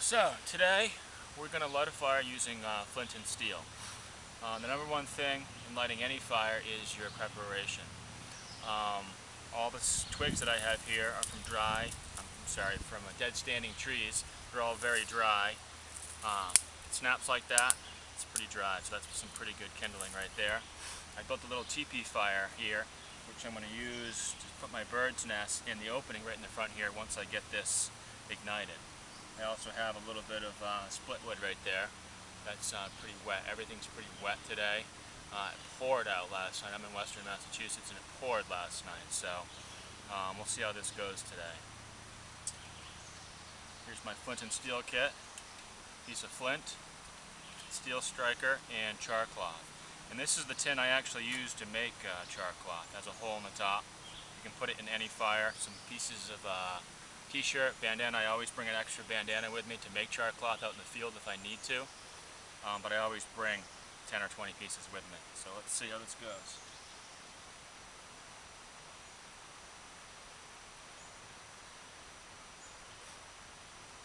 So today we're going to light a fire using flint and steel. The number one thing in lighting any fire is your preparation. All the twigs that I have here are from from dead standing trees. They're all very dry. It snaps like that. It's pretty dry, so that's some pretty good kindling right there. I built a little teepee fire here, which I'm going to use to put my bird's nest in the opening right in the front here once I get this ignited. I also have a little bit of split wood right there. That's pretty wet. Everything's pretty wet today. It poured out last night. I'm in western Massachusetts and it poured last night, so we'll see how this goes today. Here's my flint and steel kit. Piece of flint, steel striker, and char cloth. And this is the tin I actually use to make char cloth. It has a hole in the top. You can put it in any fire. Some pieces of t-shirt, bandana. I always bring an extra bandana with me to make char cloth out in the field if I need to. But I always bring 10 or 20 pieces with me. So let's see how this goes.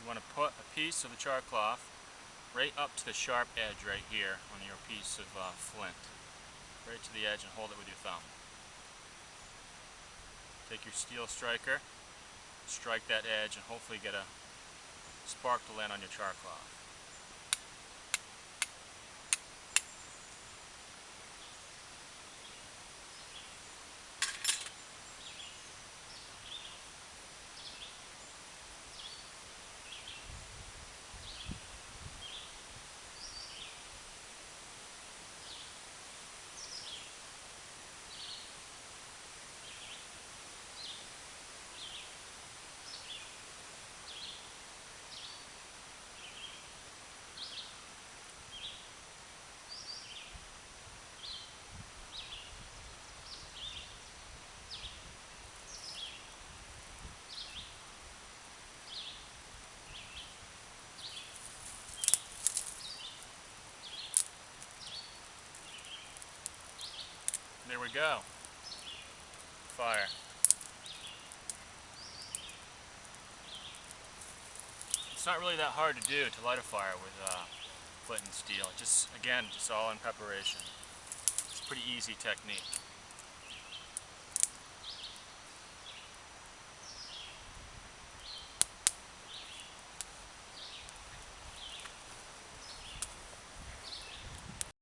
You want to put a piece of the char cloth right up to the sharp edge right here on your piece of flint. Right to the edge and hold it with your thumb. Take your steel striker, strike that edge, and hopefully get a spark to land on your char cloth. There we go. Fire. It's not really that hard to do to light a fire with flint and steel. Just all in preparation. It's a pretty easy technique.